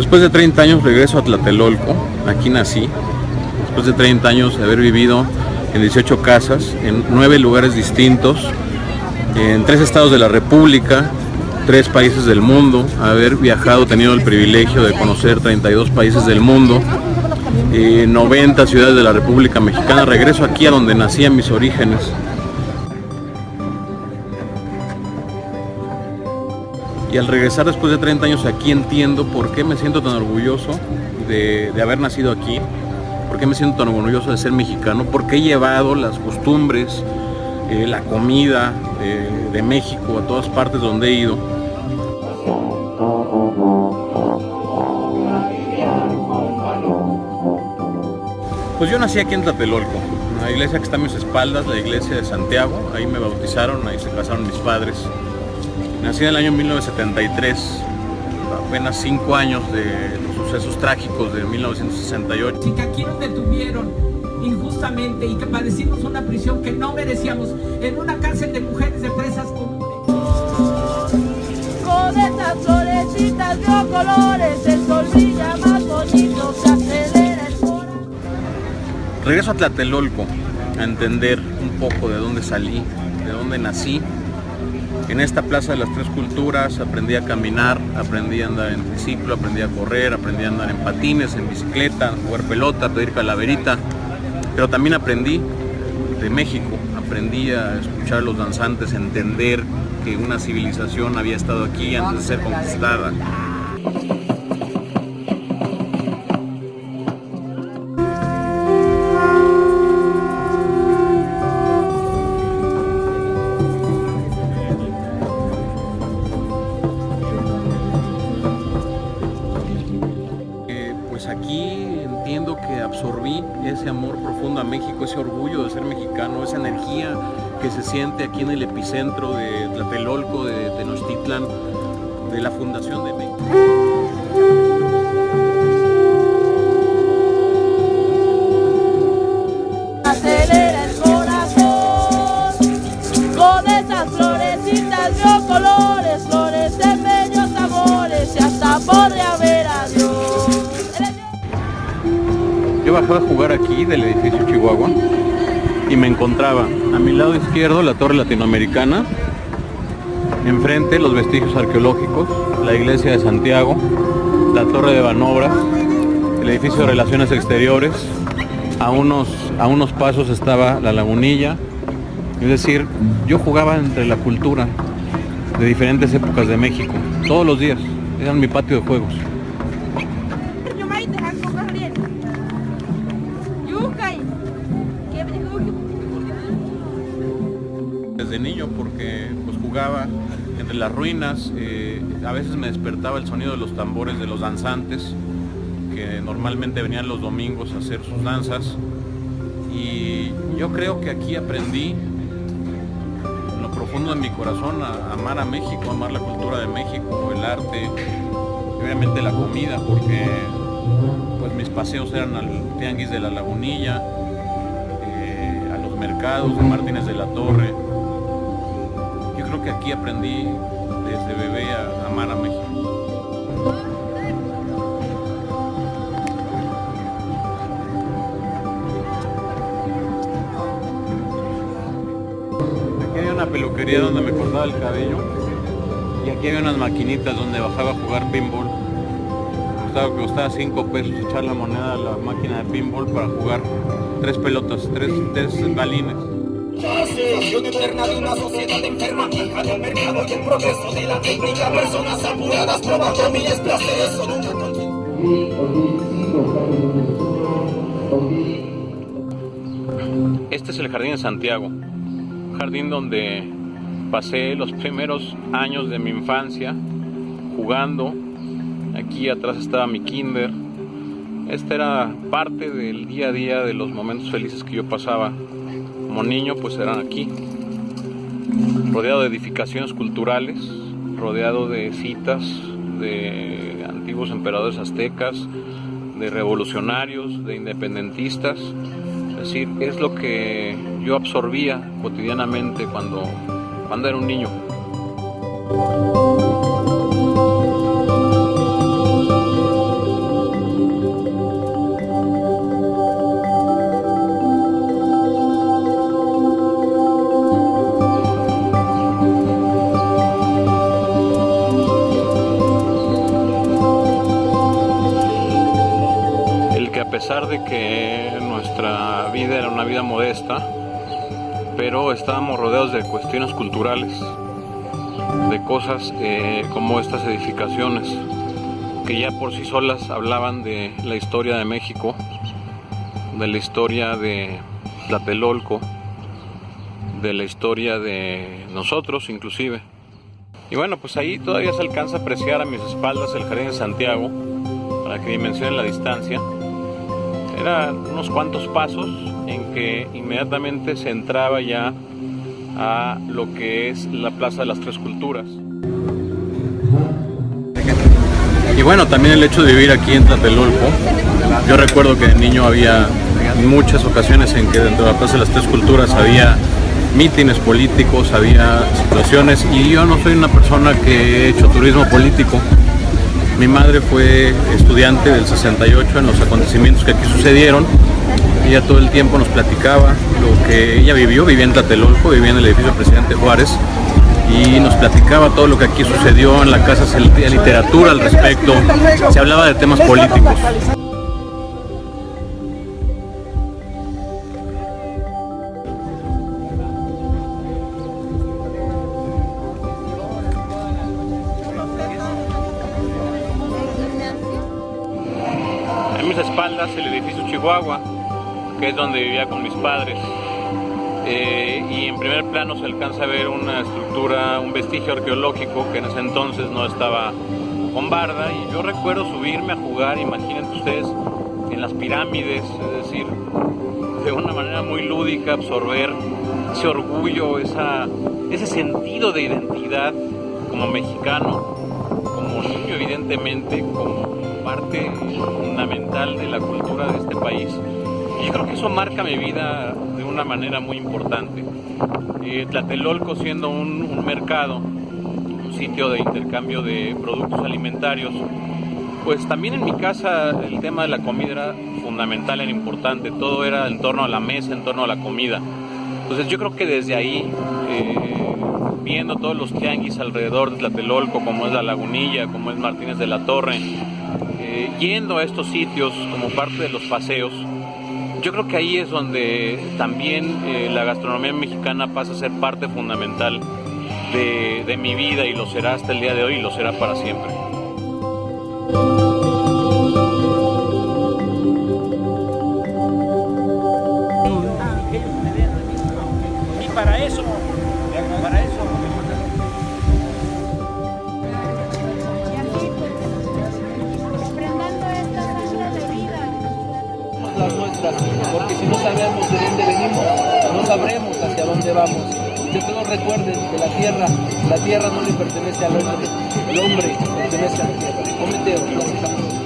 Después de 30 años regreso a Tlatelolco, aquí nací. Después de 30 años de haber vivido en 18 casas, en 9 lugares distintos, en 3 estados de la República, 3 países del mundo, haber viajado, tenido el privilegio de conocer 32 países del mundo, 90 ciudades de la República Mexicana. Regreso aquí a donde nací, en mis orígenes. Y al regresar después de 30 años aquí entiendo por qué me siento tan orgulloso de haber nacido aquí, por qué me siento tan orgulloso de ser mexicano, por qué he llevado las costumbres, la comida de México a todas partes donde he ido. Pues yo nací aquí en Tlatelolco, la iglesia que está a mis espaldas, la iglesia de Santiago. Ahí me bautizaron, ahí se casaron mis padres. Nací en el año 1973, apenas 5 años de los sucesos trágicos de 1968. Y que aquí nos detuvieron injustamente y que padecimos una prisión que no merecíamos, en una cárcel de mujeres de presas comunes. Con estas florecitas de colores, el sol brilla más bonito, se acelera el corazón. Regreso a Tlatelolco a entender un poco de dónde salí, de dónde nací. En esta plaza de las 3 culturas aprendí a caminar, aprendí a andar en triciclo, aprendí a correr, aprendí a andar en patines, en bicicleta, jugar pelota, pedir calaverita. Pero también aprendí de México, aprendí a escuchar a los danzantes, entender que una civilización había estado aquí antes de ser conquistada. Pues aquí entiendo que absorbí ese amor profundo a México, ese orgullo de ser mexicano, esa energía que se siente aquí en el epicentro de Tlatelolco, de Tenochtitlan, de la fundación de México. Acelera el corazón, con esas florecitas de colores, flores de bellos sabores, y hasta podría ver a Dios. Yo bajaba a jugar aquí del edificio Chihuahua y me encontraba a mi lado izquierdo la Torre Latinoamericana, enfrente los vestigios arqueológicos, la iglesia de Santiago, la Torre de Banobras, el edificio de Relaciones Exteriores. A unos pasos estaba la Lagunilla. Es decir, yo jugaba entre la cultura de diferentes épocas de México, todos los días, era mi patio de juegos. Desde niño, porque pues jugaba entre las ruinas, a veces me despertaba el sonido de los tambores de los danzantes que normalmente venían los domingos a hacer sus danzas, y yo creo que aquí aprendí en lo profundo de mi corazón a amar a México, a amar la cultura de México, el arte y obviamente la comida, porque pues mis paseos eran al Tianguis de la Lagunilla, a los mercados de Martínez de la Torre. Yo creo que aquí aprendí desde bebé a amar a México. Aquí había una peluquería donde me cortaba el cabello, y aquí había unas maquinitas donde bajaba a jugar pinball. Costaba 5 pesos echar la moneda a la máquina de pinball para jugar 3 pelotas, 3 balines. La situación eterna de una sociedad enferma, hija del mercado y el progreso de la técnica, personas apuradas probando miles placeres son una Este es el Jardín de Santiago, un jardín donde pasé los primeros años de mi infancia jugando. Aquí atrás estaba mi kinder. Esta era parte del día a día, de los momentos felices que yo pasaba como niño, pues eran aquí, rodeado de edificaciones culturales, rodeado de citas de antiguos emperadores aztecas, de revolucionarios, de independentistas. Es decir, es lo que yo absorbía cotidianamente cuando era un niño. pesar de que nuestra vida era una vida modesta, pero estábamos rodeados de cuestiones culturales, de cosas como estas edificaciones, que ya por sí solas hablaban de la historia de México, de la historia de Tlatelolco, de la historia de nosotros inclusive. Y bueno, pues ahí todavía se alcanza a apreciar a mis espaldas el Jardín de Santiago, para que dimensionen la distancia. Eran unos cuantos pasos en que inmediatamente se entraba ya a lo que es la Plaza de las Tres Culturas. Y bueno, también el hecho de vivir aquí en Tlatelolco, yo recuerdo que de niño había muchas ocasiones en que dentro de la Plaza de las Tres Culturas había mítines políticos, había situaciones, y yo no soy una persona que he hecho turismo político. Mi madre fue estudiante del 68 en los acontecimientos que aquí sucedieron. Ella todo el tiempo nos platicaba lo que ella vivió, vivía en Tlatelolco, vivía en el edificio Presidente Juárez, y nos platicaba todo lo que aquí sucedió. En la casa se leía literatura al respecto, se hablaba de temas políticos. A mis espaldas el edificio Chihuahua, que es donde vivía con mis padres, y en primer plano se alcanza a ver una estructura, un vestigio arqueológico que en ese entonces no estaba con barda, y yo recuerdo subirme a jugar, imagínense ustedes, en las pirámides, es decir, de una manera muy lúdica absorber ese orgullo, ese sentido de identidad como mexicano, como niño evidentemente, como parte fundamental de la cultura de este país. Y yo creo que eso marca mi vida de una manera muy importante. Tlatelolco siendo un mercado, un sitio de intercambio de productos alimentarios, pues también en mi casa el tema de la comida era fundamental, era importante, todo era en torno a la mesa, en torno a la comida. Entonces yo creo que desde ahí, viendo todos los tianguis alrededor de Tlatelolco, como es La Lagunilla, como es Martínez de la Torre, yendo a estos sitios como parte de los paseos, yo creo que ahí es donde también la gastronomía mexicana pasa a ser parte fundamental de mi vida, y lo será hasta el día de hoy y lo será para siempre. Y para eso las nuestras, porque si no sabemos de dónde venimos, no sabremos hacia dónde vamos. Que todos recuerden que la tierra no le pertenece al hombre, el hombre pertenece a la tierra. Cometeo, gracias a todos.